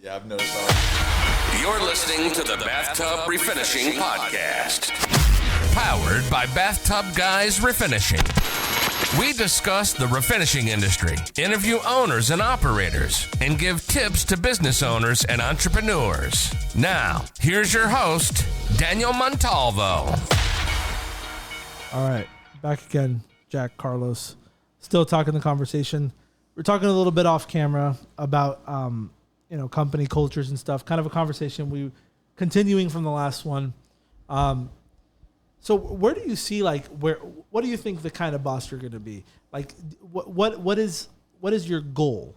Yeah, I've noticed that. You're listening to the Bathtub Refinishing Podcast. Powered by BathTubGuys Refinishing. We discuss the refinishing industry, interview owners and operators, and give tips to business owners and entrepreneurs. Now, here's your host, Daniel Montalvo. All right, back again, Jack, Carlos. Still talking the conversation. We're talking a little bit off camera about, company cultures and stuff. Kind of a conversation we continuing from the last one. So where do you see what do you think the kind of boss you're going to be? Like, what is your goal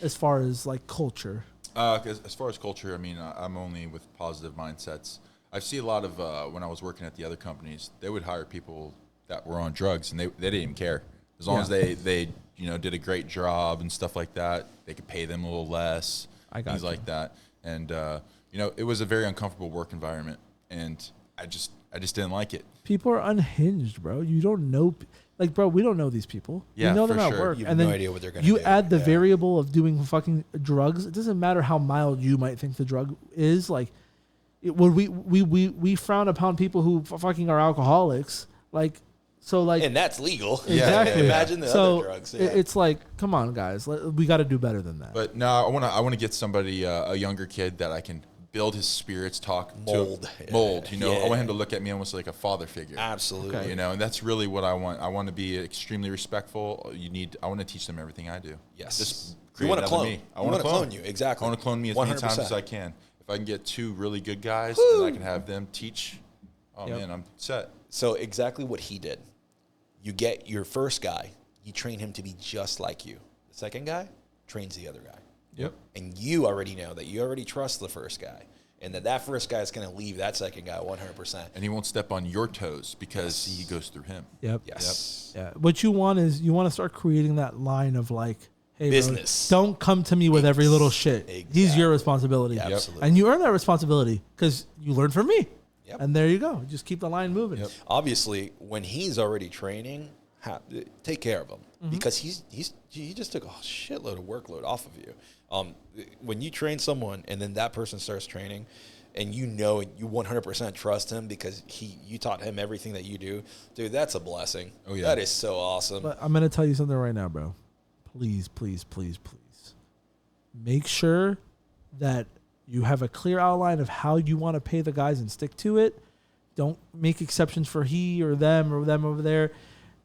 as far as like culture? As far as culture, I mean, I'm only with positive mindsets. I see a lot of when I was working at the other companies, they would hire people that were on drugs, and they didn't even care as long as they did a great job and stuff like that. They could pay them a little less, things like that, and it was a very uncomfortable work environment, and I just didn't like it. People are unhinged, bro. You don't know, bro. We don't know these people. Yeah, we know them at sure. work, You have and no then idea what they're going to do. you add the variable of doing fucking drugs. It doesn't matter how mild you might think the drug is. Like, we frown upon people who fucking are alcoholics. And that's legal. Exactly. Imagine the other drugs. Yeah. It's like, come on, guys. We got to do better than that. But no, I want to get somebody, a younger kid that I can build his spirits, mold. I want him to look at me almost like a father figure. Absolutely. Okay. And that's really what I want. I want to be extremely respectful. I want to teach them everything I do. Yes. Just You want to another clone. me. I want to clone you. Exactly. I want to clone me as 100%. many times as I can. If I can get two really good guys and I can have them teach, man, I'm set. So exactly what he did. You get your first guy, you train him to be just like you. The second guy trains the other guy. Yep. And you already know that you already trust the first guy. And that first guy is going to leave that second guy 100%. And he won't step on your toes because he goes through him. Yep. Yes. Yeah. What you want is you want to start creating that line of like, hey, business. Bro, don't come to me with every little shit. Exactly. He's your responsibility. Yeah, absolutely. And you earn that responsibility because you learn from me. Yep. And there you go. Just keep the line moving. Yep. Obviously, when he's already training, take care of him because he just took a shitload of workload off of you. When you train someone and then that person starts training, and you 100% trust him because you taught him everything that you do, dude, that's a blessing. Oh yeah, that is so awesome. But I'm gonna tell you something right now, bro. Please, make sure that you have a clear outline of how you want to pay the guys and stick to it. Don't make exceptions for he or them over there.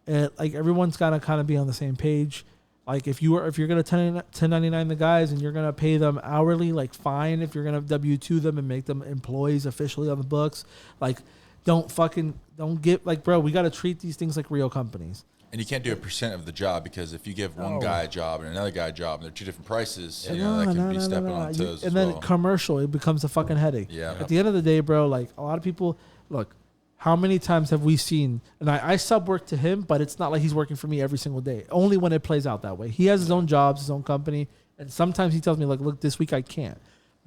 Like everyone's gotta kind of be on the same page. Like if you're gonna 1099 the guys and you're gonna pay them hourly, like fine. If you're gonna W-2 them and make them employees officially on the books, like don't get like, bro, we gotta treat these things like real companies. And you can't do a percent of the job because if you give one guy a job and another guy a job and they're two different prices, that can be stepping on toes. And then commercial, it becomes a fucking headache. Yeah. At the end of the day, bro, like a lot of people, look, how many times have we seen, and I sub work to him, but it's not like he's working for me every single day. Only when it plays out that way. He has his own jobs, his own company, and sometimes he tells me, like, look, this week I can't.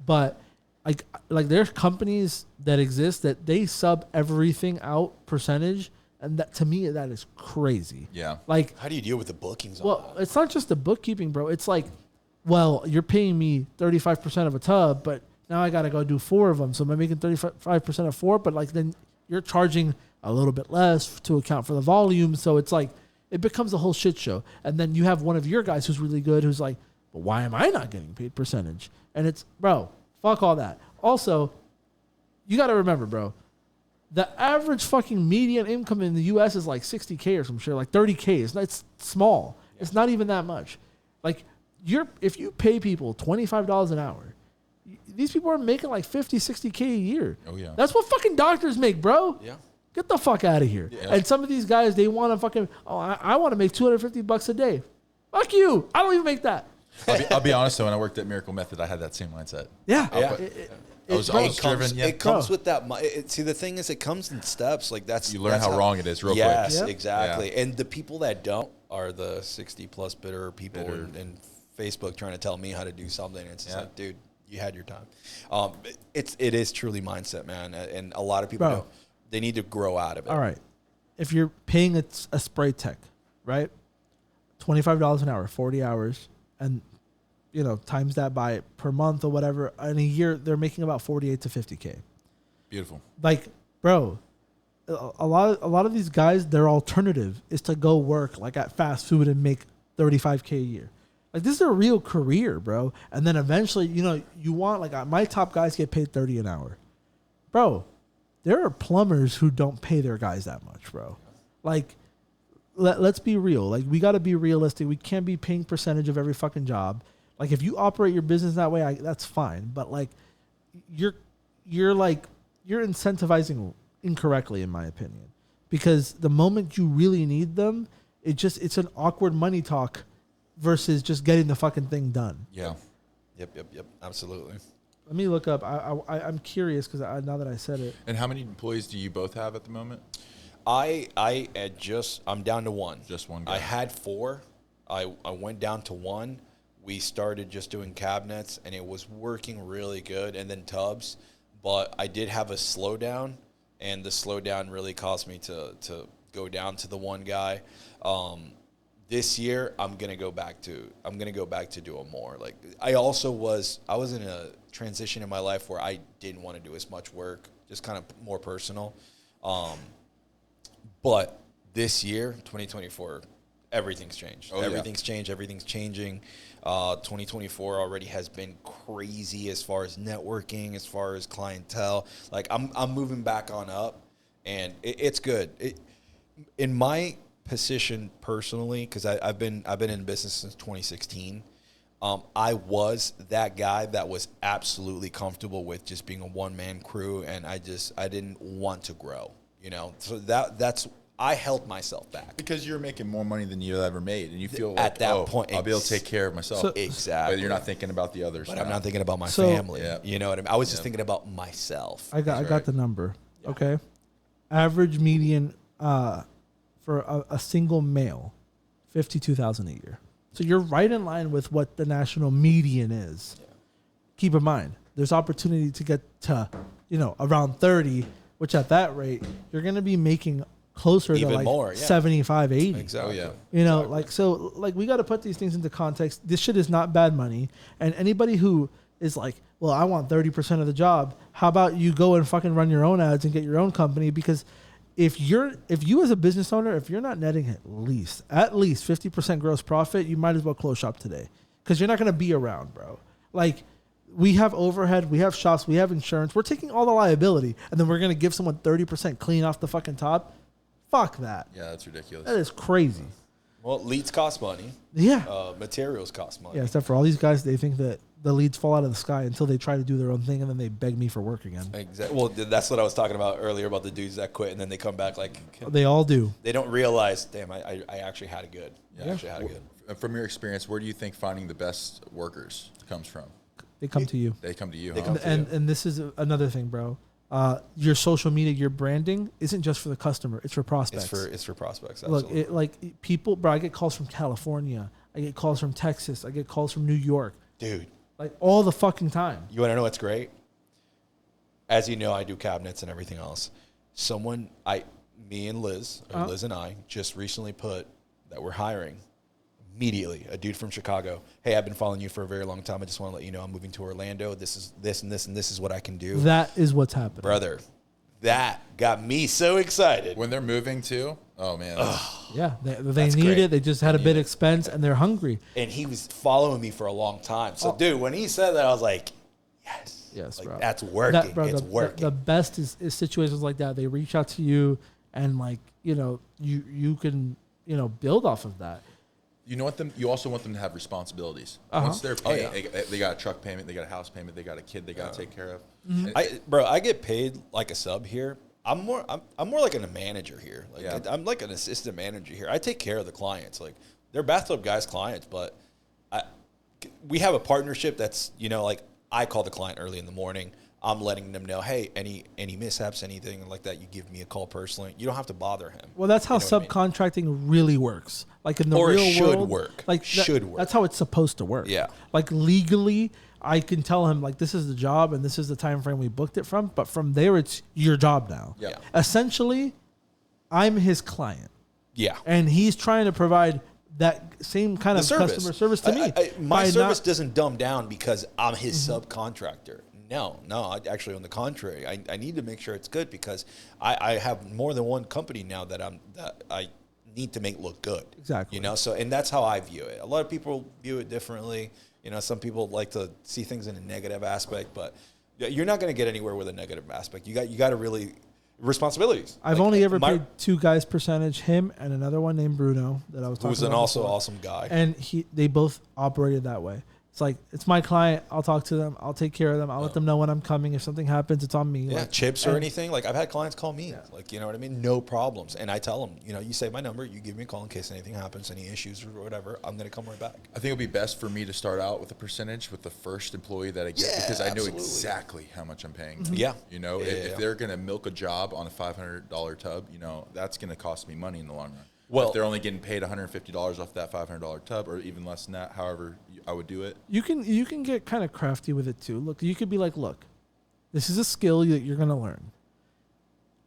But like there's companies that exist that they sub everything out percentage, and that to me that is crazy. Yeah. Like, how do you deal with the bookings? Well, it's not just the bookkeeping, bro. It's like, well, you're paying me 35% of a tub, but now I got to go do 4 of them. So I'm making 35% of 4, but like then you're charging a little bit less to account for the volume. So it's like, it becomes a whole shit show. And then you have one of your guys who's really good, who's like, but why am I not getting paid percentage? And it's, bro, fuck all that. Also, you got to remember, bro, the average fucking median income in the U.S. is like 60K or some shit, like 30K. It's small. Yeah. It's not even that much. Like, if you pay people $25 an hour, these people are making like 50, 60K a year. Oh, yeah. That's what fucking doctors make, bro. Yeah. Get the fuck out of here. Yeah. And some of these guys, they want to fucking, I want to make $250 a day. Fuck you. I don't even make that. I'll be honest, though, when I worked at Miracle Method, I had that same mindset. Yeah. I was driven. It comes with that. See, the thing is, it comes in steps. Like you learn how wrong it is real quick. Yes, exactly. Yeah. And the people that don't are the 60+ bitter people and Facebook trying to tell me how to do something. And it's just like, dude, you had your time. It is truly mindset, man. And a lot of people don't. They need to grow out of it. All right. If you're paying a spray tech, right? $25 an hour, 40 hours, and times that by per month or whatever, in a year, they're making about 48 to 50K. Beautiful. Like, bro, a lot of these guys, their alternative is to go work like at fast food and make 35K a year. Like, this is a real career, bro. And then eventually, you want, like, my top guys get paid 30 an hour. Bro, there are plumbers who don't pay their guys that much, bro. Like, let's be real. Like, we got to be realistic. We can't be paying percentage of every fucking job. Like, if you operate your business that way, that's fine. But, like, you're incentivizing incorrectly, in my opinion. Because the moment you really need them, it's an awkward money talk versus just getting the fucking thing done. Yeah. Yep. Absolutely. Let me look up. I'm curious because now that I said it. And how many employees do you both have at the moment? I'm down to one. Just one guy. I had 4. I went down to 1. We started just doing cabinets, and it was working really good, and then tubs. But I did have a slowdown, and the slowdown really caused me to go down to the one guy. This year, I'm gonna go back to doing more. Like, I was in a transition in my life where I didn't want to do as much work, just kind of more personal. But this year, 2024, everything's changed. Everything's changed. Everything's changing. 2024 already has been crazy as far as networking, as far as clientele. Like, I'm moving back on up, and it's good. In my position personally, because I've been in business since 2016. I was that guy that was absolutely comfortable with just being a one-man crew, and I didn't want to grow, So that's I held myself back because you're making more money than you ever made, and you feel like, at that point I'll be able to take care of myself. Exactly. But you're not thinking about the others. But I'm not thinking about my family. Yeah. You know what I mean? I was just thinking about myself. I got the number. Yeah. Okay, average median for a single male, 52,000 a year. So you're right in line with what the national median is. Yeah. Keep in mind, there's opportunity to get to, around 30, which at that rate, you're going to be making closer even to like more, 75, 80. Exactly. Oh, yeah. We got to put these things into context. This shit is not bad money. And anybody who is like, well, I want 30% of the job. How about you go and fucking run your own ads and get your own company? Because if you as a business owner, if you're not netting at least 50% gross profit, you might as well close shop today, because you're not going to be around, bro. Like, we have overhead, we have shops, we have insurance. We're taking all the liability, and then we're going to give someone 30% clean off the fucking top. Fuck that. Yeah, that's ridiculous. That is crazy. Well, leads cost money. Yeah. Materials cost money. Yeah, except for all these guys, they think that the leads fall out of the sky until they try to do their own thing, and then they beg me for work again. Exactly. Well, that's what I was talking about earlier about the dudes that quit, and then they come back like... They all do. They don't realize, damn, I actually had it good. Yeah. Actually had it good. From your experience, where do you think finding the best workers comes from? They come to you. They come to you. And this is another thing, bro. Your social media, your branding isn't just for the customer; it's for prospects. It's for prospects. Absolutely. Look, people, bro. I get calls from California. I get calls from Texas. I get calls from New York. Dude, like all the fucking time. You want to know what's great? As you know, I do cabinets and everything else. Me and Liz, or Liz and I, just recently put that we're hiring. Immediately, a dude from Chicago. Hey, I've been following you for a very long time. I just want to let you know I'm moving to Orlando. This is this and this and this is what I can do. That is what's happening, brother. That got me so excited. When they're moving too. Oh man. Yeah, they need great. It. They just had a bit of expense and they're hungry. And he was following me for a long time. So, dude, when he said that, I was like, yes, like, bro. That's working. It's working. The best is situations like that. They reach out to you and you can build off of that. You also want them to have responsibilities. Once they're paying, they got a truck payment, they got a house payment, they got a kid they got to take care of. Mm-hmm. I get paid like a sub here. I'm more like a manager here. I'm like an assistant manager here. I take care of the clients. Like, they're Bathtub Guys clients, but we have a partnership that's, I call the client early in the morning. I'm letting them know, hey, any mishaps, anything like that, you give me a call personally. You don't have to bother him. Well, that's how subcontracting really works. Like, in the real world, work. Like, should work. That's how it's supposed to work. Yeah. Like, legally, I can tell him, like, this is the job and this is the time frame we booked it from. But from there, it's your job now. Yeah. Essentially, I'm his client. Yeah. And he's trying to provide that same kind of customer service to me. My service doesn't dumb down because I'm his subcontractor. No, actually, on the contrary, I need to make sure it's good because I have more than one company now that I need to make look good. Exactly. You know, so and that's how I view it. A lot of people view it differently. You know, some people like to see things in a negative aspect, but you're not going to get anywhere with a negative aspect. You got to really responsibilities. I've only ever paid two guys percentage, him and another one named Bruno that I was talking about. Who's an also awesome guy. And they both operated that way. It's like, it's my client. I'll talk to them. I'll take care of them. I'll let them know when I'm coming. If something happens, it's on me. Yeah, like, chips or anything. Like, I've had clients call me. Yeah. Like, you know what I mean? No problems. And I tell them, you know, you save my number. You give me a call in case anything happens, any issues or whatever. I'm going to come right back. I think it would be best for me to start out with a percentage with the first employee that I get because I know exactly how much I'm paying. Yeah. You know, if they're going to milk a job on a $500 tub, you know, that's going to cost me money in the long run. Well, if they're only getting paid $150 off that $500 tub, or even less than that, however I would do it. You can get kind of crafty with it too. Look, you could be like, look, this is a skill that you're going to learn.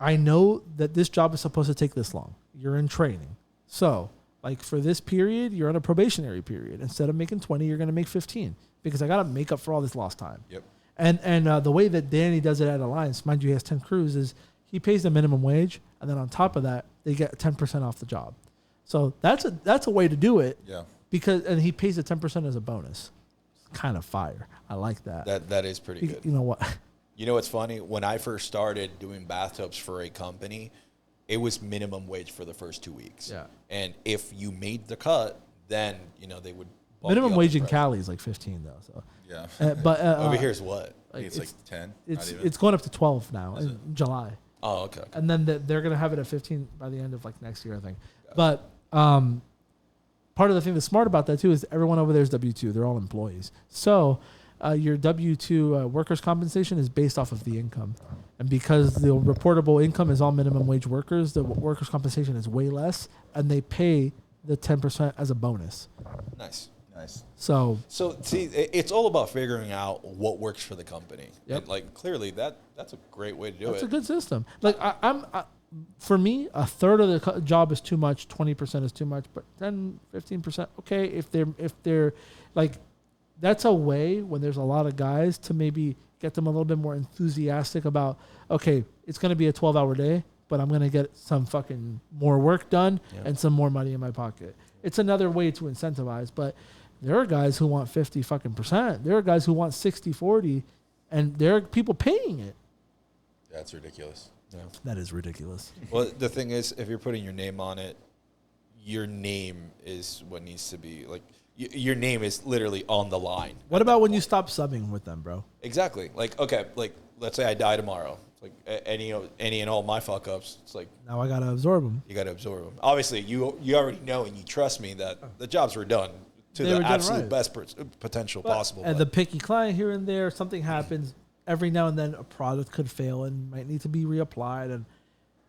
I know that this job is supposed to take this long. You're in training. So, like for this period, you're on a probationary period. Instead of making 20, you're going to make 15 because I got to make up for all this lost time. Yep. And the way that Danny does it at Alliance, mind you, he has 10 crews, is he pays the minimum wage, and then on top of that, they get 10% off the job. So that's a way to do it. Yeah. And he pays the 10% as a bonus. It's kind of fire. I like that. That is pretty good. You know what? You know what's funny? When I first started doing bathtubs for a company, it was minimum wage for the first 2 weeks. Yeah. And if you made the cut, then you know they would. Minimum wage in Cali is like 15 though. So yeah. But over here is what? It's like 10. It's going up to 12 now in July. Oh, okay. And then they're going to have it at 15 by the end of like next year, I think. But part of the thing that's smart about that too is everyone over there is W-2. They're all employees. So your W-2 workers' compensation is based off of the income. And because the reportable income is all minimum wage workers, the workers' compensation is way less, and they pay the 10% as a bonus. Nice. So see, it's all about figuring out what works for the company. Yep. And like clearly that's a great way to do it. That's a good system. Like for me, a third of the job is too much, 20% is too much, but 10, 15%, okay. If they're like, that's a way when there's a lot of guys to maybe get them a little bit more enthusiastic about, okay, it's going to be a 12-hour day, but I'm going to get some fucking more work done and some more money in my pocket. It's another way to incentivize, but there are guys who want 50 fucking %. There are guys who want 60, 40, and there are people paying it. That's ridiculous. Yeah. That is ridiculous. Well, the thing is, if you're putting your name on it, your name is what needs to be like. Your name is literally on the line. What about when you stop subbing with them, bro? Exactly. Like, okay, like let's say I die tomorrow. It's like any and all my fuck ups. It's like now I gotta absorb them. You gotta absorb them. Obviously, you already know and you trust me that the jobs were done to the absolute best potential possible. And the picky client here and there, something happens. Every now and then, a product could fail and might need to be reapplied, and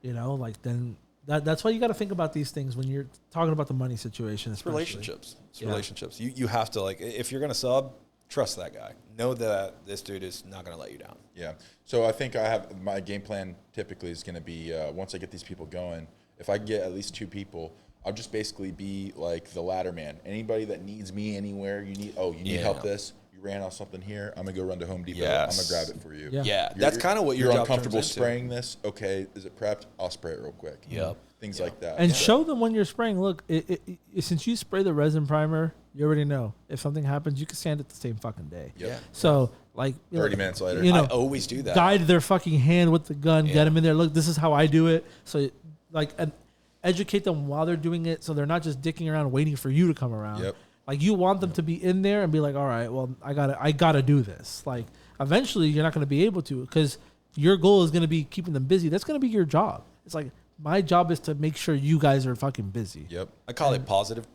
you know, like then that's why you got to think about these things when you're talking about the money situation. It's relationships. It's relationships. You have to, like, if you're gonna sub, trust that guy. Know that this dude is not gonna let you down. Yeah. So I think I have my game plan. Typically is going to be once I get these people going. If I get at least 2 people, I'll just basically be like the ladder man. Anybody that needs me anywhere, you need help this. Ran off something here. I'm gonna go run to Home Depot. Yes. I'm gonna grab it for you. Yeah. That's kind of what your job uncomfortable turns into. spraying this. Okay, is it prepped? I'll spray it real quick. Yep. Things like that. And show them when you're spraying. Look, since you spray the resin primer, you already know if something happens, you can sand it the same fucking day. Yep. So like 30 minutes later, you know, I always do that. Guide their fucking hand with the gun. Get them in there. Look, this is how I do it. So like, educate them while they're doing it, so they're not just dicking around waiting for you to come around. Yep. Like you want them to be in there and be like, all right, well, I gotta do this. Like eventually you're not going to be able to because your goal is going to be keeping them busy. That's going to be your job. It's like my job is to make sure you guys are fucking busy. Yep. I call it positive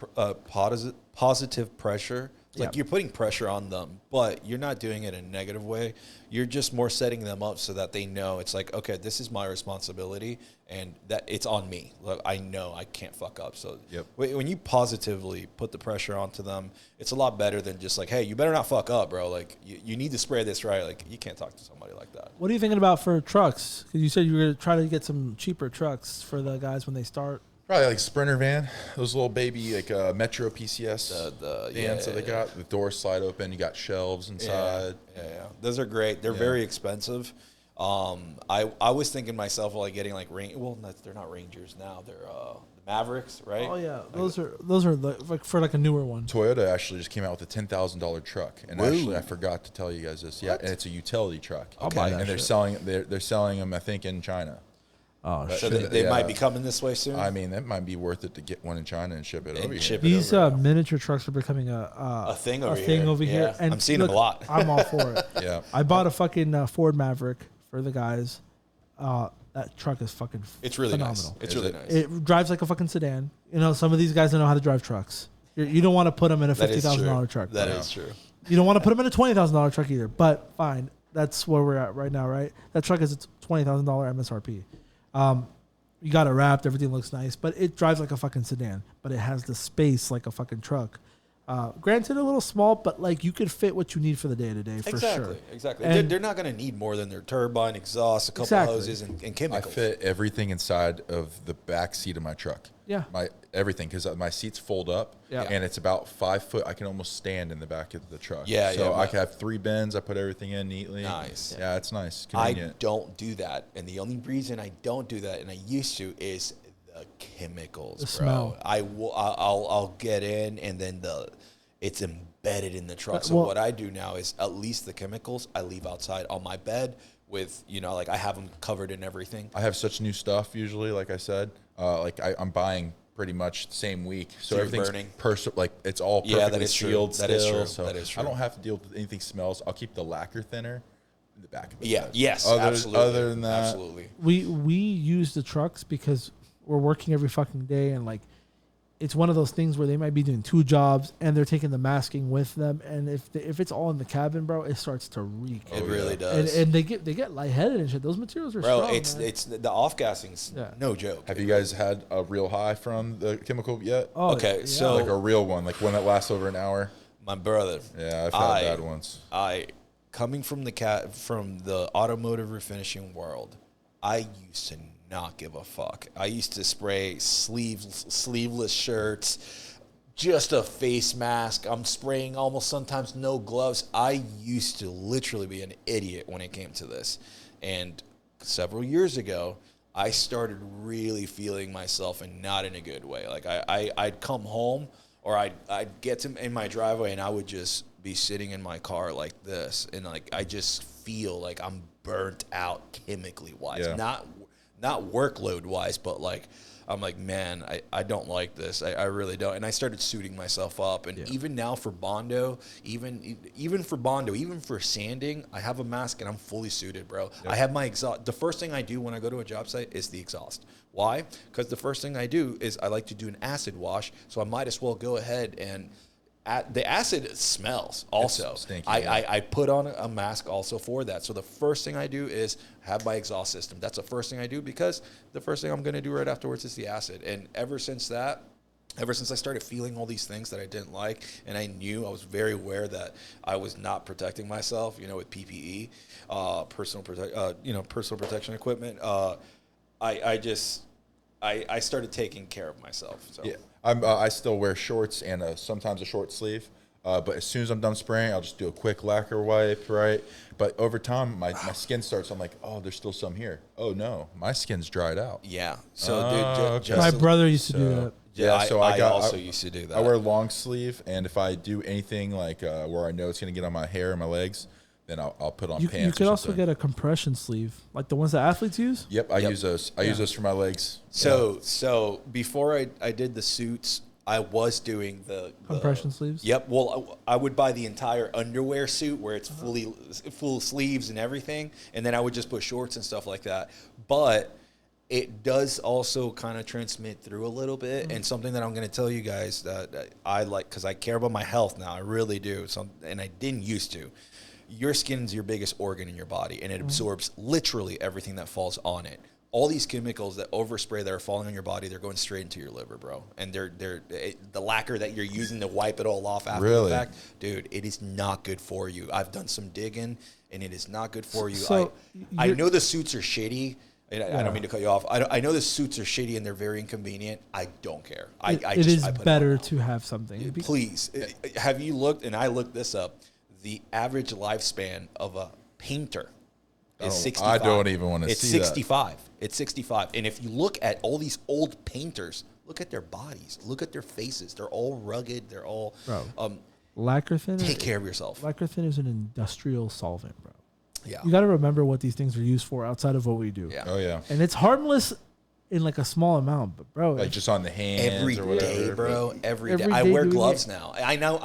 pressure. It's like you're putting pressure on them, but you're not doing it in a negative way. You're just more setting them up so that they know it's like, okay, this is my responsibility and that it's on me. Look, I know I can't fuck up. So when you positively put the pressure onto them, it's a lot better than just like, hey, you better not fuck up, bro. Like you need to spray this right. Like you can't talk to somebody like that. What are you thinking about for trucks? Because you said you were going to try to get some cheaper trucks for the guys when they start. Probably like Sprinter van, those little baby like Metro PCS vans that they got. The doors slide open. You got shelves inside. Yeah. Those are great. They're very expensive. I was thinking myself like getting like they're not Rangers now. They're the Mavericks, right? Oh yeah, those are like for like a newer one. Toyota actually just came out with a $10,000 truck, and actually I forgot to tell you guys this. Yeah, and it's a utility truck. I'll buy that and they're selling them, I think, in China. Oh, so they might be coming this way soon. I mean, that might be worth it to get one in China and ship it over here. These miniature trucks are becoming a thing over here. And I'm seeing them a lot. I'm all for it. Yeah, I bought a fucking Ford Maverick for the guys. That truck is fucking it's really phenomenal. Nice. It's really nice. It drives like a fucking sedan. You know, some of these guys don't know how to drive trucks. You don't want to put them in a $50,000 truck. That is true. You don't want to put them in a $20,000 truck either. But fine, that's where we're at right now, right? That truck is a $20,000 MSRP. You got it wrapped, everything looks nice, but it drives like a fucking sedan. But it has the space like a fucking truck. Granted, a little small, but like you could fit what you need for the day to day for sure. Exactly. And they're not going to need more than their turbine, exhaust, a couple hoses, and chemicals. I fit everything inside of the back seat of my truck. Yeah. Everything, because my seats fold up. Yeah. And it's about 5 foot. I can almost stand in the back of the truck. Yeah. So I can have 3 bins. I put everything in neatly. Nice. Yeah, it's nice. Convenient. I don't do that, and the only reason I don't do that, and I used to, is the chemicals, the bro. smell. I'll get in, and then it's embedded in the truck. So what I do now is at least the chemicals I leave outside on my bed with, like I have them covered in everything. I have such new stuff usually, like I said. I'm buying pretty much the same week. So everything's burning. It's all perfectly sealed That is true. So That is true. I don't have to deal with anything smells. I'll keep the lacquer thinner in the back of it. Yeah. Yes. Absolutely. Other than that. Absolutely. We use the trucks because we're working every fucking day, and like it's one of those things where they might be doing 2 jobs and they're taking the masking with them, and if it's all in the cabin, bro, it starts to reek. It really does. And they get lightheaded and shit. Those materials are strong, it's the off gassing's no joke. Have you guys had a real high from the chemical yet? Oh, okay, yeah. so like a real one, like one that lasts over an hour. My brother. Yeah, I've had bad ones. Coming from the automotive refinishing world, I used to not give a fuck. I used to spray sleeveless shirts, just a face mask. I'm spraying almost sometimes no gloves. I used to literally be an idiot when it came to this. And several years ago, I started really feeling myself and not in a good way. Like I'd come home or I'd get in my driveway and I would just be sitting in my car like this. And like I just feel like I'm burnt out chemically wise. Yeah. Not workload wise, but like I'm like, man, I don't like this. I really don't. And I started suiting myself up. And even now for Bondo, even for sanding, I have a mask and I'm fully suited, bro. Yep. I have my exhaust. The first thing I do when I go to a job site is the exhaust. Why? Because the first thing I do is I like to do an acid wash. So I might as well go ahead and the acid smells also. It's stinky, I put on a mask also for that. So the first thing I do is have my exhaust system. That's the first thing I do because the first thing I'm going to do right afterwards is the acid. And ever since I started feeling all these things that I didn't like, and I was very aware that I was not protecting myself, with PPE, personal protection equipment. I started taking care of myself. So. Yeah. I still wear shorts and sometimes a short sleeve. But as soon as I'm done spraying, I'll just do a quick lacquer wipe, right? But over time, my skin starts, I'm like, oh, there's still some here. Oh, no, my skin's dried out. Yeah. So, dude, my brother used to do that. Yeah, so I also used to do that. I wear long sleeve, and if I do anything like where I know it's going to get on my hair and my legs, then I'll put on pants. You could also get a compression sleeve, like the ones that athletes use. Yep, I use those. I use those for my legs. So before I did the suits, I was doing the compression sleeves. Yep. Well, I would buy the entire underwear suit where it's full sleeves and everything, and then I would just put shorts and stuff like that. But it does also kind of transmit through a little bit, and something that I'm going to tell you guys that I like because I care about my health now. I really do. And I didn't used to. Your skin's your biggest organ in your body, and it absorbs literally everything that falls on it. All these chemicals that overspray that are falling on your body, they're going straight into your liver, bro. And the lacquer that you're using to wipe it all off after the fact, dude, it is not good for you. I've done some digging, and it is not good for you. So I know the suits are shitty, And I don't mean to cut you off. I know the suits are shitty and they're very inconvenient. I don't care. It is better to have something. Please, have you looked, and I looked this up, the average lifespan of a painter is 65. I don't even want to see It's 65. It's 65. And if you look at all these old painters, look at their bodies. Look at their faces. They're all rugged. They're all... lacquer thinner. Take care of yourself. Lacquer thinner is an industrial solvent, bro. Yeah. You got to remember what these things are used for outside of what we do. Yeah. Oh, yeah. And it's harmless in like a small amount, but bro, Like just on the hands Every or whatever. day, bro. Every day. Every I day wear doing gloves it. now. I know.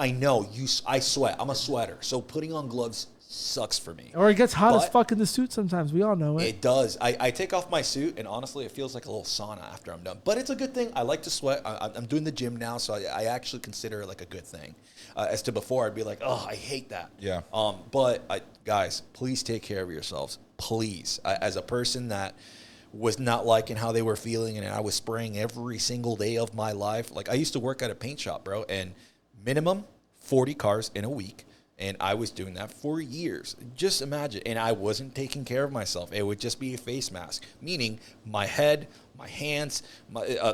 I sweat. I'm a sweater. So putting on gloves sucks for me. or it gets hot as But- fuck in the suit sometimes. We all know it. It does. I take off my suit, and honestly, it feels like a little sauna after I'm done. But it's a good thing. I like to sweat. I'm doing the gym now, so I actually consider it like a good thing. As to before, I'd be like, oh, I hate that. Yeah. Guys, please take care of yourselves. Please. As a person that was not liking how they were feeling, and I was spraying every single day of my life. Like, I used to work at a paint shop, bro, and minimum 40 cars in a week. And I was doing that for years. Just imagine. And I wasn't taking care of myself. It would just be a face mask, meaning my head, my hands,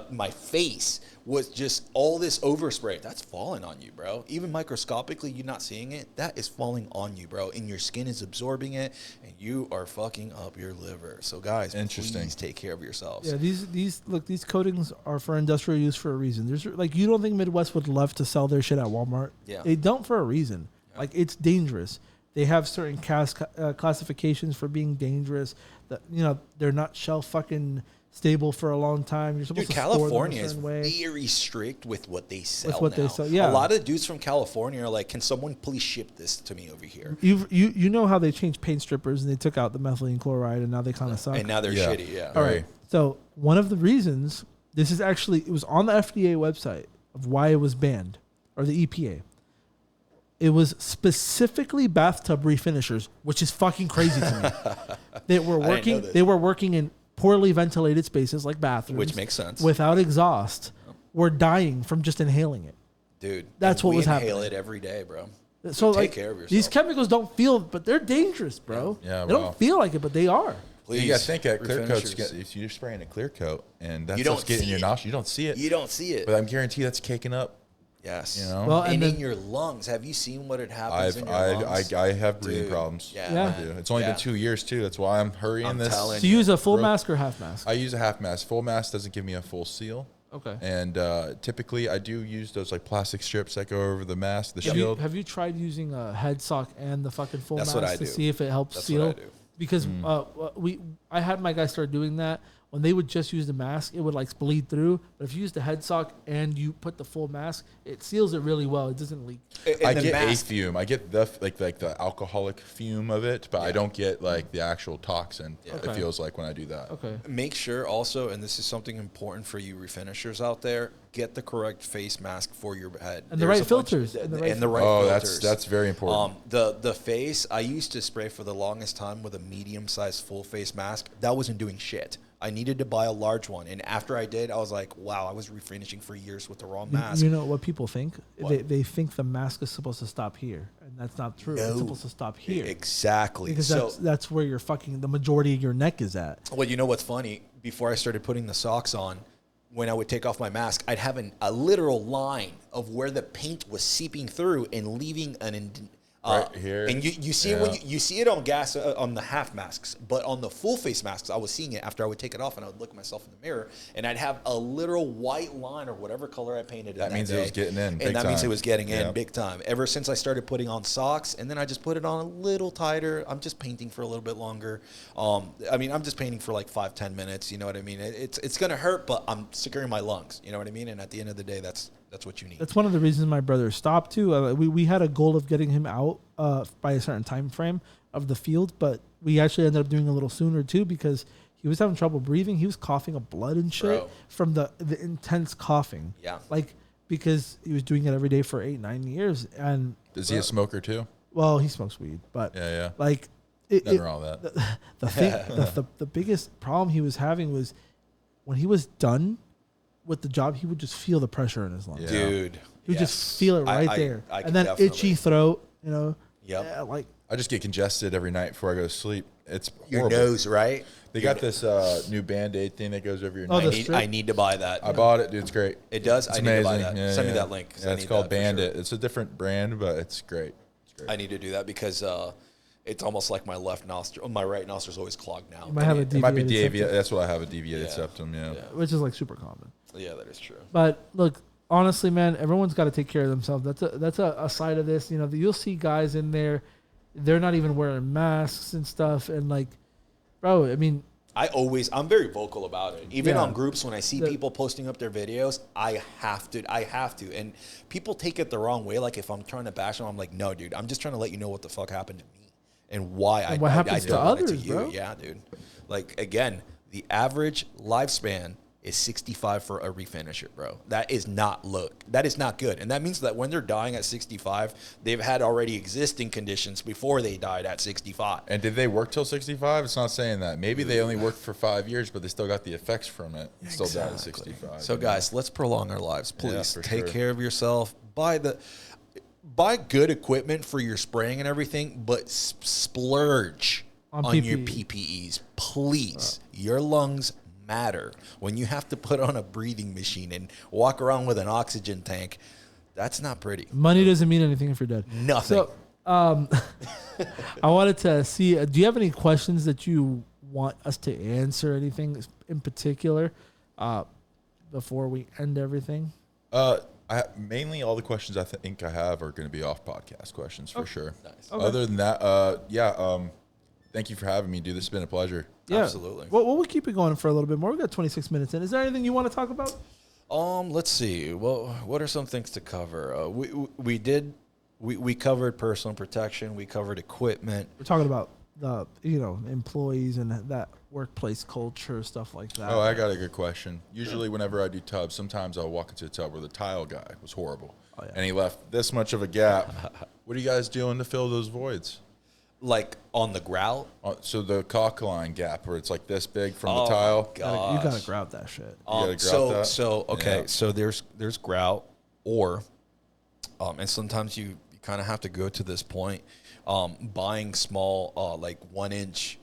my face was just all this overspray. That's falling on you, bro. Even microscopically, you're not seeing it. That is falling on you, bro. And your skin is absorbing it, and you are fucking up your liver. So, guys, please take care of yourselves. Yeah, these coatings are for industrial use for a reason. There's like, you don't think Midwest would love to sell their shit at Walmart? Yeah. They don't for a reason. Like, it's dangerous. They have certain classifications for being dangerous. That, you know, they're not shelf fucking stable for a long time. You're supposed to store them a California is certain way. very strict with what they sell. With what now. they sell, yeah. A lot of dudes from California are like, "Can someone please ship this to me over here?" You know how they changed paint strippers and they took out the methylene chloride and now they kind of suck. And now they're shitty. Yeah. All right. So one of the reasons, this is actually, it was on the FDA website of why it was banned, or the EPA. It was specifically bathtub refinishers, which is fucking crazy to me. They were working in poorly ventilated spaces like bathrooms, Which makes sense. without exhaust. Were dying from just inhaling it. Dude, That's what was happening. We inhale it every day, bro. So take like, care of yourself. these chemicals don't feel, but they're dangerous, bro. Yeah, they don't feel like it, but they are. Please, You got to think that clear coat's refinishers. if you're spraying a clear coat and that's You don't what's getting in see your it. nostrils, you don't see it. You don't see it. But I'm guaranteed that's caking up. Yes. You know? Well, and then, in your lungs. Have you seen what it happens in your lungs? I have breathing Dude, problems. yeah. I do. It's only been 2 years too. That's why I'm hurrying I'm this. telling do you use a full Bro- mask or half mask? I use a half mask. Full mask doesn't give me a full seal. Okay. And typically I do use those like plastic strips that go over the mask, the Have shield. you tried using a head sock and the fucking full That's mask what I to do. see if it helps That's seal? what I do. Because I had my guys start doing that. When they would just use the mask, it would like bleed through. But if you use the head sock and you put the full mask, it seals it really well. It doesn't leak. I get a fume. I get the like the alcoholic fume of it, but I don't get like the actual toxin. Okay. It feels like when I do that. Okay. Make sure also, and this is something important for you refinishers out there, get the correct face mask for your head. And the There's right a bunch- filters. And And the right Oh, filters. that's very important. The face, I used to spray for the longest time with a medium-sized full face mask. That wasn't doing shit. I needed to buy a large one. And after I did, I was like, wow, I was refinishing for years with the wrong mask. You know what people think? What? They think the mask is supposed to stop here, and that's not true. It's supposed to stop here. Exactly. Because So, that's where your fucking the majority of your neck is at. well, you know what's funny? Before I started putting the socks on, when I would take off my mask, I'd have a literal line of where the paint was seeping through and leaving Right here. And you see it when you see it on on the half masks, but on the full face masks, I was seeing it after I would take it off and I would look at myself in the mirror, and I'd have a literal white line or whatever color I painted. That means it was getting in big and that means it time. was getting in Yeah. big time. Ever since I started putting on socks, and then I just put it on a little tighter. I'm just painting for a little bit longer. I mean, I'm just painting for like 5-10 minutes. You know what I mean? It's gonna hurt, but I'm securing my lungs. You know what I mean? And at the end of the day, that's what you need. That's one of the reasons my brother stopped too. We had a goal of getting him out by a certain time frame of the field, but we actually ended up doing a little sooner too because he was having trouble breathing. He was coughing up blood and shit from the intense coughing. Yeah. Like because he was doing it every day for 8-9 years. And Is he a smoker too? well, he smokes weed, but Yeah. like Nothing wrong with that. the thing, the biggest problem he was having was when he was done with the job, he would just feel the pressure in his lungs. Yeah. Dude, You yes. just feel it right there. I and then definitely- itchy throat, you know. Yep. Yeah, like I just get congested every night before I go to sleep. It's Your horrible. nose, right? They got this new Band-Aid thing that goes over your Oh, nose. I need to buy that. I bought it, dude. It's great. It does? It's I need to buy amazing. that. Yeah, Send me yeah. that link. Yeah, it's called Bandit. It's a different brand, but it's great. I need to do that because it's almost like my left nostril, my right nostril's always clogged now. You might have a It might be deviated deviated. septum, That's what I have, a deviated septum. Yeah. which is like super common. Yeah, that is true. But look, honestly, man, everyone's got to take care of themselves. That's a side of this. You know, you'll see guys in there, they're not even wearing masks and stuff, and like, bro, I mean, I'm very vocal about it. Even Yeah. on groups, when I see people posting up their videos, I have to. And people take it the wrong way. Like if I'm trying to bash them, I'm like, no, dude, I'm just trying to let you know what the fuck happened to me and why And what happens to don't want it others, you. bro. Yeah, dude. Like again, the average lifespan is 65 for a refinisher, bro. That is not good. And that means that when they're dying at 65, they've had already existing conditions before they died at 65. And did they work till 65? It's not saying that. Maybe they only worked for 5 years, but they still got the effects from it. And still died at 65. So guys, let's prolong our lives. Please for take sure. care of yourself. Buy good equipment for your spraying and everything, but splurge On on your PPE. PPEs. Please. Your lungs matter. When you have to put on a breathing machine and walk around with an oxygen tank, that's not pretty. money doesn't mean anything if you're dead. Nothing. So, I wanted to see, do you have any questions that you want us to answer, anything in particular, before we end everything? Mainly all the questions I think I have are going to be off podcast questions for sure. Nice. Okay. Other than that, thank you for having me, dude. This has been a pleasure. Yeah. Absolutely. Well, we'll keep it going for a little bit more. We got 26 minutes in. Is there anything you want to talk about? Let's see. Well, what are some things to cover? We covered personal protection. We covered equipment. We're talking about the employees and that workplace culture, stuff like that. Oh, I got a good question. Usually whenever I do tubs, sometimes I'll walk into a tub where the tile guy was horrible. Oh, yeah. And he left this much of a gap. What are you guys doing to fill those voids? Like on the grout. So the caulk line gap where it's like this big from the tile. You gotta grout that shit. gotta grout that? So there's grout, or and sometimes you kind of have to go to this point, buying small like 1 inch.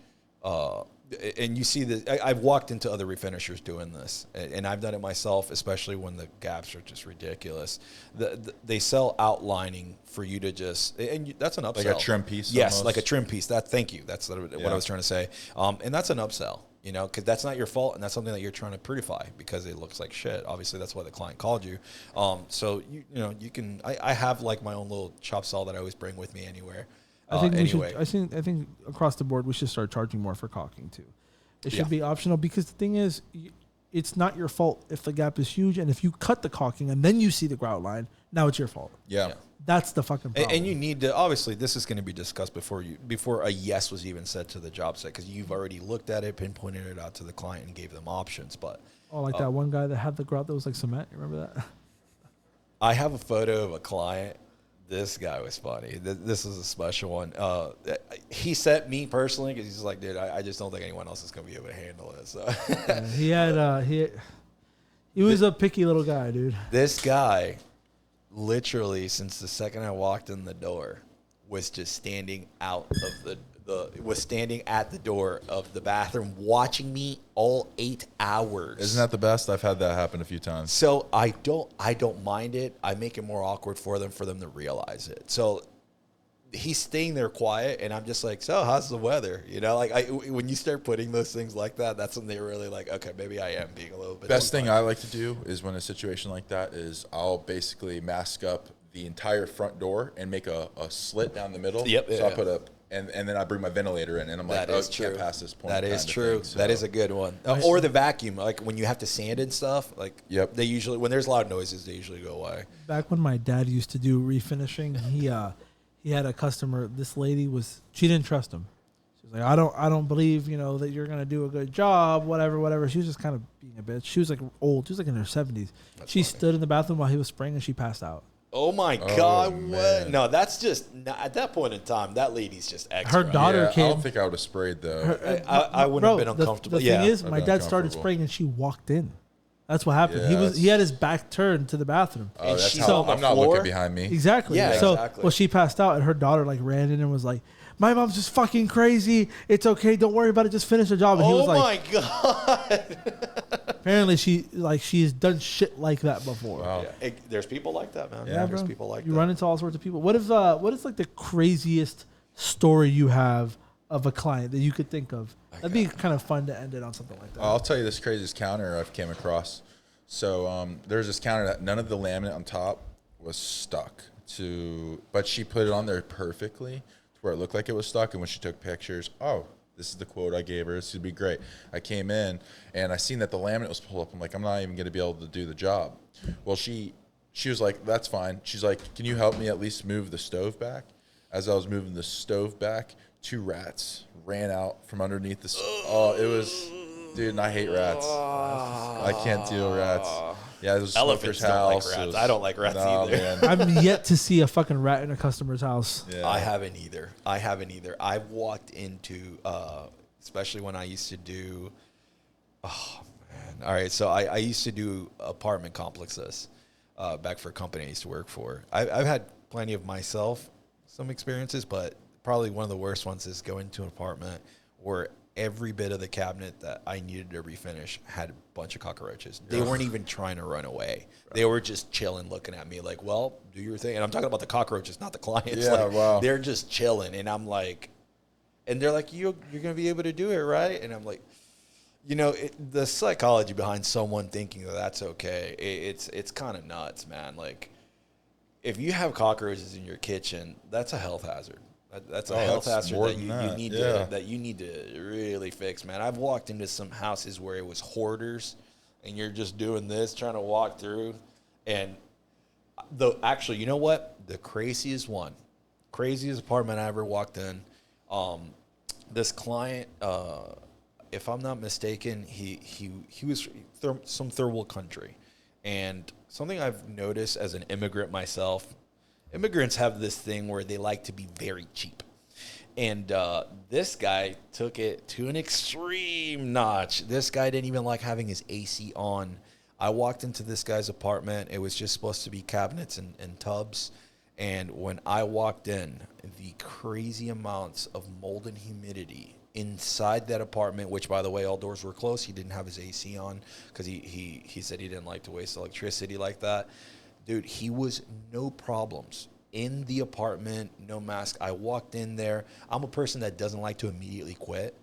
And you see that I've walked into other refinishers doing this, and I've done it myself, especially when the gaps are just ridiculous. They sell outlining for you to just, and that's an upsell. Like a trim piece. Yes, almost? like a trim piece. Thank you. That's what I was trying to say. And that's an upsell, because that's not your fault, and that's something that you're trying to prettify because it looks like shit. Obviously, that's why the client called you. So you can. I have like my own little chop saw that I always bring with me anywhere. I think anyway. I think across the board we should start charging more for caulking too. It should Yeah. be optional because the thing is, it's not your fault if the gap is huge, and if you cut the caulking and then you see the grout line, now it's your fault. Yeah. That's the fucking problem. And you need to, obviously, this is going to be discussed before a yes was even said to the job site, because you've already looked at it, pinpointed it out to the client, and gave them options. But like that one guy that had the grout that was like cement. You remember that? I have a photo of a client. This guy was funny. This is a special one. He sent me personally because he's like, dude, I just don't think anyone else is going to be able to handle it. So He had he was a picky little guy, dude. this guy, literally, since the second I walked in the door, was just standing out of was standing at the door of the bathroom watching me all 8 hours. Isn't that the best? I've had that happen a few times. So I don't mind it. I make it more awkward for them to realize it. So he's staying there quiet, and I'm just like, so how's the weather? When you start putting those things like that, that's when they're really like, okay, maybe I am being a little bit. Best thing I like to do is when a situation like that is I'll basically mask up the entire front door and make a slit down the middle. Yep. So I put and then I bring my ventilator in, and I'm like, can't pass this point. That is true. So. That is a good one. Or the vacuum, like when you have to sand and stuff. Like, Yep. They usually, when there's loud noises, they usually go away. Back when my dad used to do refinishing, he had a customer. This lady she didn't trust him. She was like, I don't believe that you're gonna do a good job. Whatever. She was just kind of being a bitch. She was like old. She was like in her 70s. She stood in the bathroom while he was spraying, and she passed out. Oh my God! What? Man. No, that's just at that point in time. That lady's just extra. Her daughter I came. don't think I would have sprayed though. I wouldn't have been uncomfortable. The thing is, I'd my been dad started uncomfortable. spraying, and she walked in. That's what happened. Yeah, He had his back turned to the bathroom. Oh, that's she's how on the I'm not floor? looking behind me. Exactly. Yeah, So, exactly. well, she passed out, and her daughter ran in and was like, my mom's just fucking crazy. It's okay. Don't worry about it. Just finish the job. And he was like, my God. apparently she's done shit like that before. Wow. Yeah, there's people like that, man. Yeah, There's bro. people like you that. run into all sorts of people. What is like the craziest story you have of a client that you could think of? That'd be kind of fun to end it on something like that. I'll tell you this craziest counter I've came across. So there's this counter that none of the laminate on top was stuck to, but she put it on there perfectly to where it looked like it was stuck. And when she took pictures, oh, this is the quote I gave her. This would be great. I came in and I seen that the laminate was pulled up. I'm like, I'm not even going to be able to do the job. Well, she was like, that's fine. She's like, can you help me at least move the stove back? As I was moving the stove back, 2 rats ran out from underneath the oh, it was, dude, and I hate rats. I can't deal with rats. Yeah, it was Elephants smoker's don't house. like rats. Was, I don't like rats either. Man. I've yet to see a fucking rat in a customer's house. Yeah. I haven't either. I've walked into, especially when I used to do, oh, man. All right, so I used to do apartment complexes back for a company I used to work for. I've had plenty of myself, some experiences, but probably one of the worst ones is going to an apartment where every bit of the cabinet that I needed to refinish had a bunch of cockroaches. They weren't even trying to run away. Right. They were just chilling, looking at me like, well, do your thing. And I'm talking about the cockroaches, not the clients. Yeah, like, wow. They're just chilling. And I'm like, and they're like, you're going to be able to do it, right? And I'm like, you know, the psychology behind someone thinking that that's okay, it's kind of nuts, man. Like, if you have cockroaches in your kitchen, that's a health hazard. That's a health hazard that you need to really fix, man. I've walked into some houses where it was hoarders, and you're just doing this, trying to walk through. And actually, you know what? The craziest apartment I ever walked in, this client, if I'm not mistaken, he was some third world country. And something I've noticed as an immigrant myself, immigrants have this thing where they like to be very cheap. And this guy took it to an extreme notch. This guy didn't even like having his AC on. I walked into this guy's apartment. It was just supposed to be cabinets and tubs. And when I walked in, the crazy amounts of mold and humidity inside that apartment, which, by the way, all doors were closed. He didn't have his AC on because he said he didn't like to waste electricity like that. Dude, he was no problems in the apartment, no mask. I walked in there. I'm a person that doesn't like to immediately quit.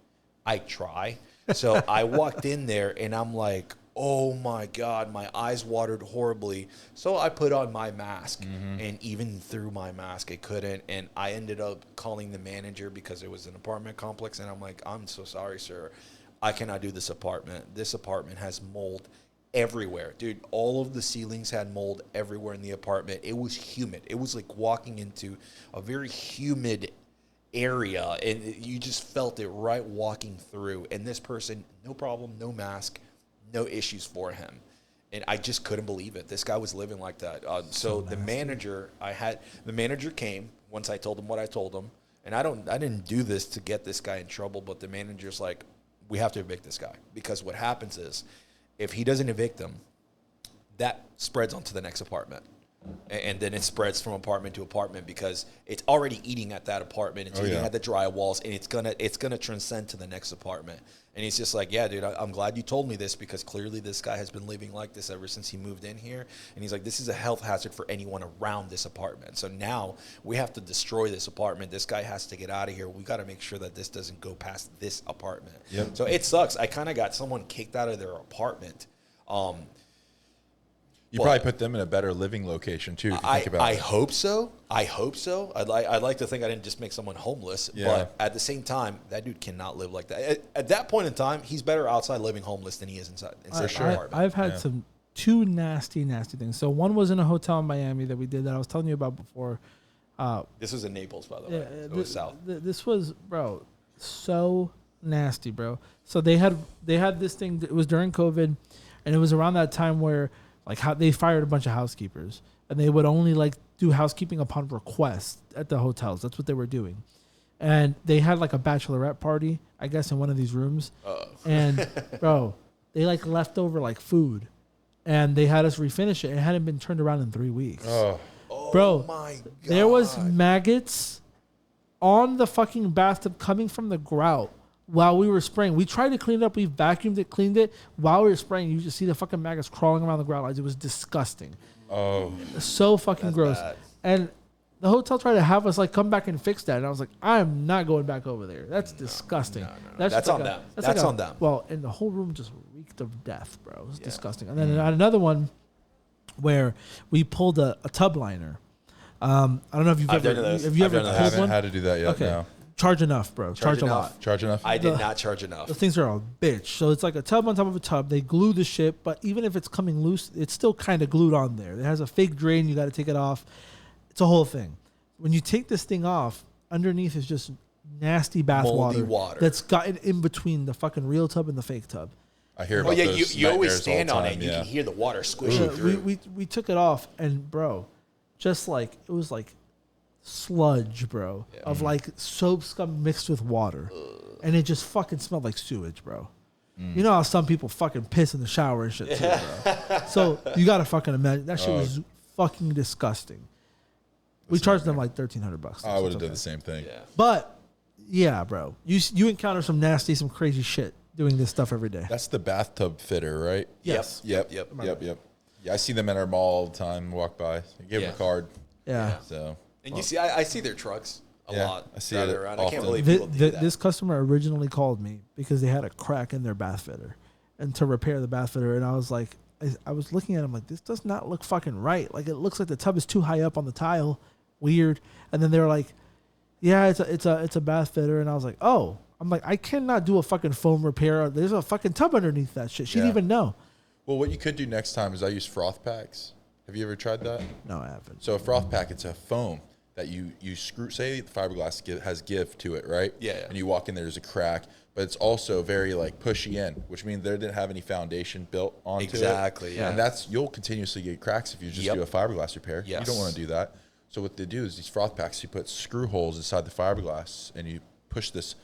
I try. So I walked in there, and I'm like, oh, my God, my eyes watered horribly. So I put on my mask, and even through my mask, I couldn't. And I ended up calling the manager because it was an apartment complex, and I'm like, I'm so sorry, sir. I cannot do this apartment. This apartment has mold everywhere. Dude, all of the ceilings had mold everywhere in the apartment. It was humid. It was like walking into a very humid area, and you just felt it right walking through. And this person, no problem, no mask, no issues for him. And I just couldn't believe it. This guy was living like that. So the manager came once I told him what I told him. And I didn't do this to get this guy in trouble, but the manager's like, we have to evict this guy. Because what happens is, if he doesn't evict them, that spreads onto the next apartment. And then it spreads from apartment to apartment because it's already eating at that apartment. It's eating at the drywalls, and it's gonna transcend to the next apartment. And he's just like, yeah, dude, I'm glad you told me this because clearly this guy has been living like this ever since he moved in here. And he's like, this is a health hazard for anyone around this apartment. So now we have to destroy this apartment. This guy has to get out of here. We got to make sure that this doesn't go past this apartment. Yep. So it sucks. I kind of got someone kicked out of their apartment. You probably put them in a better living location too. If you think about I it. hope so. I'd like to think I didn't just make someone homeless. Yeah. But at the same time, that dude cannot live like that. At that point in time, he's better outside living homeless than he is inside the apartment. I've had two nasty things. So one was in a hotel in Miami that we did that I was telling you about before. This was in Naples, by the way. It was south. This was, bro, so nasty, bro. So they had this thing. It was during COVID, and it was around that time where like how they fired a bunch of housekeepers, and they would only like do housekeeping upon request at the hotels. That's what they were doing. And they had like a bachelorette party, I guess, in one of these rooms. And bro, they like left over like food, and they had us refinish it. It hadn't been turned around in 3 weeks. Bro, my God. There was maggots on the fucking bathtub coming from the grout while we were spraying. We tried to clean it up. We vacuumed it, cleaned it. While we were spraying, you just see the fucking maggots crawling around the grout lines. It was disgusting. Oh. So fucking gross. bad. And the hotel tried to have us like come back and fix that. And I was like, I'm not going back over there. That's disgusting. That's just on them. That's on them. Well, and the whole room just reeked of death, bro. It was disgusting. And then another one where we pulled a tub liner. I don't know if you've ever pulled I haven't one. had to do that yet. Okay. No. Charge enough, bro. Charge a lot. Charge enough. I did not charge enough. The things are a bitch. So it's like a tub on top of a tub. They glue the shit, but even if it's coming loose, it's still kind of glued on there. It has a fake drain. You got to take it off. It's a whole thing. When you take this thing off, underneath is just nasty bath Moldy water water that's gotten in between the fucking real tub and the fake tub. I hear Oh about yeah, those you always nightmares stand all on the it and time, you can hear the water squishing through. We took it off, and bro, just like it was like sludge, bro, of like soap scum mixed with water, and it just fucking smelled like sewage, bro. You know how some people fucking piss in the shower and shit too, bro. So you gotta fucking imagine that shit was fucking disgusting. We charged them like $1,300. I would have done the same thing. Yeah. But yeah, bro, you encounter some nasty, some crazy shit doing this stuff every day. That's the bathtub fitter, right? Yes. Yep. Yeah, I see them at our mall all the time. Walk by, I give them a card. Yeah. So And you see, I see their trucks a lot. I see driving it around. I often. can't believe people do that. This customer originally called me because they had a crack in their bath fitter, and to repair the bath fitter, and I was like, I was looking at him like, this does not look fucking right. Like it looks like the tub is too high up on the tile. Weird. And then they were like, yeah, it's a bath fitter, and I was like, oh, I'm like, I cannot do a fucking foam repair. There's a fucking tub underneath that shit. She didn't even know. Well, what you could do next time is I use froth packs. Have you ever tried that? No, I haven't. So a froth pack, it's a foam that you screw. Say the fiberglass has give to it, right? Yeah. And you walk in, there's a crack, but it's also very like pushy in, which means they didn't have any foundation built onto it. Exactly. Yeah. And you'll continuously get cracks if you just do a fiberglass repair. Yes. You don't want to do that. So what they do is these froth packs, you put screw holes inside the fiberglass, and you push this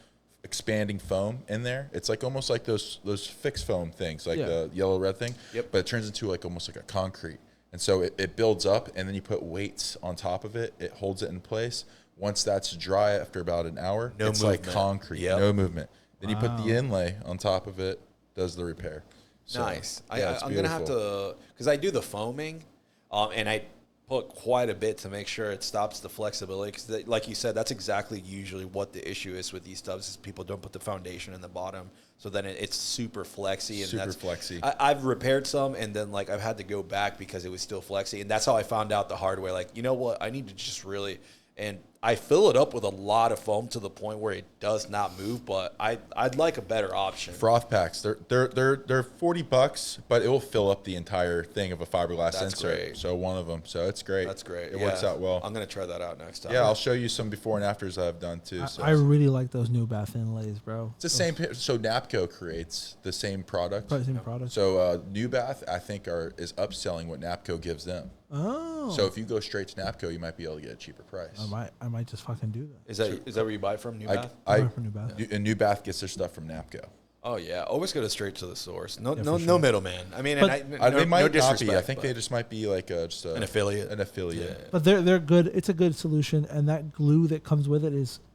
expanding foam in there. It's like almost like those fixed foam things, like the yellow red thing. Yep. But it turns into like almost like a concrete. And so it builds up, and then you put weights on top of it. It holds it in place. Once that's dry after about an hour, it's like concrete, no movement. Then you put the inlay on top of it, does the repair. So, Nice. Yeah, I'm going to have to, because I do the foaming, and I put quite a bit to make sure it stops the flexibility. Because like you said, that's exactly usually what the issue is with these tubs is people don't put the foundation in the bottom. So then it's super flexy. And flexy. I've repaired some, and then like I've had to go back because it was still flexy. And that's how I found out the hard way. Like, you know what? I need to just really, and I fill it up with a lot of foam to the point where it does not move. But I'd like a better option. Froth packs, they're $40, but it will fill up the entire thing of a fiberglass insert. Great. So one of them. So it's great. That's great. It works out well. I'm gonna try that out next time. Yeah, I'll show you some before and afters I've done too. So I really like those new bath inlays, bro. it's the same. So Napco creates the same product. Probably same product. So New Bath, I think, is upselling what Napco gives them. Oh. So if you go straight to Napco, you might be able to get a cheaper price. I might just fucking do that. Is that where you buy from? New Bath? I buy from New Bath. And New Bath gets their stuff from Napco. Oh yeah, always go straight to the source. No middleman. I mean, But- They might not be. disrespect, I think but they just might be like just an affiliate. An affiliate. Yeah. But they're good. It's a good solution, and that glue that comes with it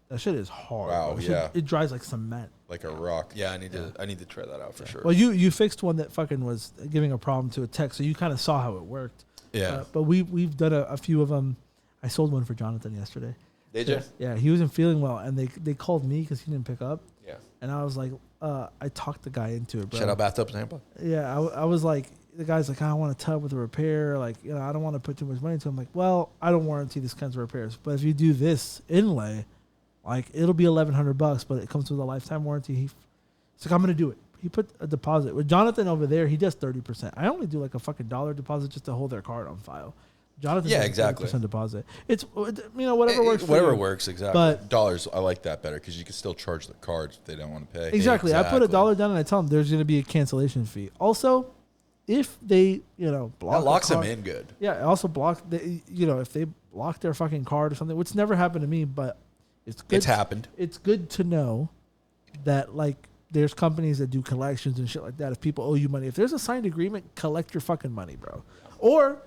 that shit is hard. Wow, bro. yeah. It dries like cement. Like a rock. Yeah, I need to try that out for sure. Well, you fixed one that fucking was giving a problem to a tech, so you kind of saw how it worked. Yeah. But we've done a few of them. I sold one for Jonathan yesterday. Did you? Yeah, he wasn't feeling well, and they called me because he didn't pick up. Yeah. And I was like, I talked the guy into it, bro. Shout out Bathtub Tampa. Yeah, I was like, the guy's like, I want a tub with a repair. Like, I don't want to put too much money into it. I'm like, well, I don't warranty these kinds of repairs. But if you do this inlay, like, it'll be $1,100, but it comes with a lifetime warranty. He's like, I'm going to do it. He put a deposit. With Jonathan over there, he does 30%. I only do like a fucking $1 deposit just to hold their card on file. Jonathan does exactly. 30% deposit. It's, whatever works for Whatever you. works, exactly. But Dollars, I like that better because you can still charge the cards if they don't want to pay. exactly. I put $1 down and I tell them there's going to be a cancellation fee. Also, if they, block that locks the them card, in good. Yeah, it also block if they block their fucking card or something, which never happened to me, but it's good. It's happened. It's good to know that like there's companies that do collections and shit like that. If people owe you money, if there's a signed agreement, collect your fucking money, bro. Or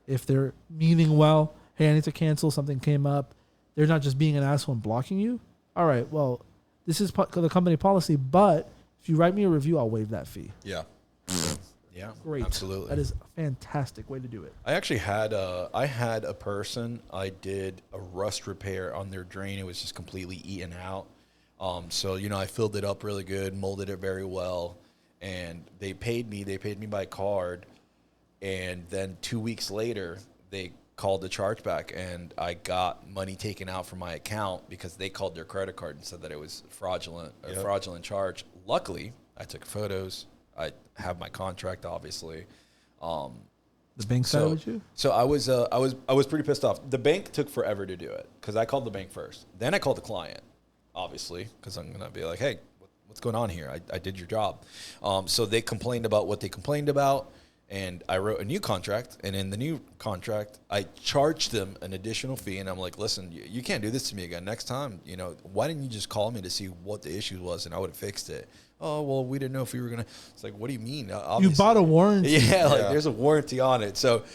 if they're meaning well, hey, I need to cancel, something came up, they're not just being an asshole and blocking you. All right, well, this is the company policy, but if you write me a review, I'll waive that fee. Yeah. Yeah, Great. absolutely. That is a fantastic way to do it. I actually had a person, I did a rust repair on their drain. It was just completely eaten out. So, I filled it up really good, molded it very well, and they paid me by card. And then 2 weeks later, they called the chargeback, and I got money taken out from my account because they called their credit card and said that it was fraudulent charge. Luckily, I took photos. I have my contract, obviously. The bank side with you? So I was pretty pissed off. The bank took forever to do it because I called the bank first. Then I called the client, obviously, because I'm gonna be like, hey, what's going on here? I did your job. So they complained about what they complained about, and I wrote a new contract. And in the new contract, I charged them an additional fee. And I'm like, listen, you can't do this to me again. Next time, why didn't you just call me to see what the issue was, and I would have fixed it. Oh, well, we didn't know if we were going to. It's like, what do you mean? Obviously, you bought a warranty. Yeah, there's a warranty on it. So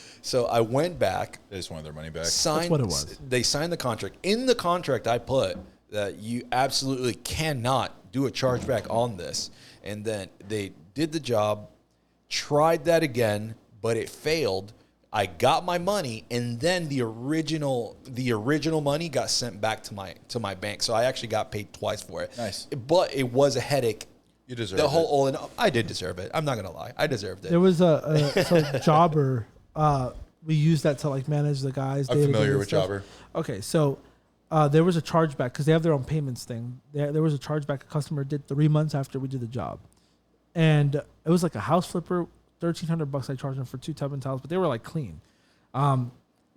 I went back. They just wanted their money back. That's what it was. They signed the contract. In the contract, I put that you absolutely cannot do a chargeback on this. And then they did the job, tried that again, but it failed. I got my money, and then the original money got sent back to my bank. So I actually got paid twice for it. Nice. But it was a headache. You deserve the it. whole all in. I did deserve it. I'm not gonna lie. I deserved it. There was a Jobber. We used that to manage the guys. I'm familiar with Jobber. Okay, so there was a chargeback because they have their own payments thing. There was a chargeback a customer did 3 months after we did the job, and it was like a house flipper. $1,300 I charged him for 2 tub and towels, but they were clean. And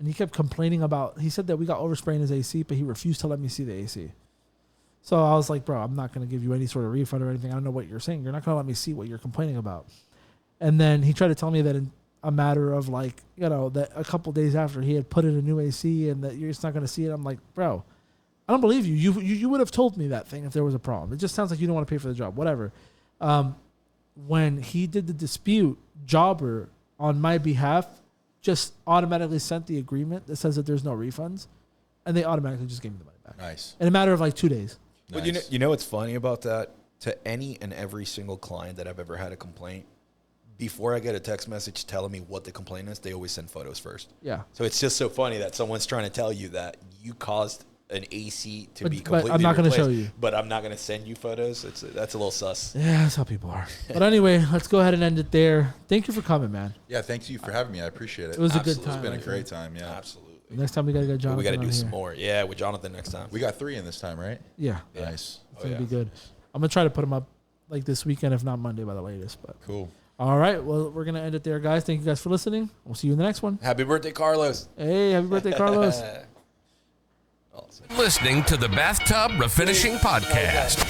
he kept complaining about. He said that we got overspray in his AC, but he refused to let me see the AC. So I was like, bro, I'm not going to give you any sort of refund or anything. I don't know what you're saying. You're not going to let me see what you're complaining about. And then he tried to tell me that in a matter of that a couple days after he had put in a new AC and that you're just not going to see it. I'm like, bro, I don't believe you. You would have told me that thing if there was a problem. It just sounds like you don't want to pay for the job, whatever. When he did the dispute, Jobber, on my behalf, just automatically sent the agreement that says that there's no refunds, and they automatically just gave me the money back. Nice. In a matter of 2 days. But you know what's funny about that? To any and every single client that I've ever had a complaint, before I get a text message telling me what the complaint is, they always send photos first. Yeah. So it's just so funny that someone's trying to tell you that you caused an AC to be completely But I'm not going to replaced, show you. But I'm not going to send you photos. That's a little sus. Yeah, that's how people are. But anyway, let's go ahead and end it there. Thank you for coming, man. Yeah, thank you for having me. I appreciate it. It was Absolutely. a good time. It's been a great time. Yeah, Absolutely. Next time we got to get Jonathan. We got to do on some here. more. Yeah, with Jonathan next time. we got 3 in this time, right? Yeah. Nice. It's going to be good. I'm going to try to put them up this weekend, if not Monday by the latest. But Cool. all right. Well, we're going to end it there, guys. Thank you guys for listening. We'll see you in the next one. Happy birthday, Carlos. Hey, happy birthday, Carlos. Listening to the Bathtub Refinishing Podcast.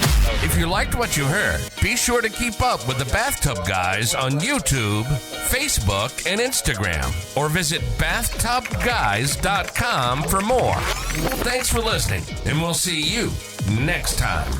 If you liked what you heard, be sure to keep up with the Bathtub Guys on YouTube, Facebook, and Instagram, or visit BathTubGuys.com for more. Thanks for listening, and we'll see you next time.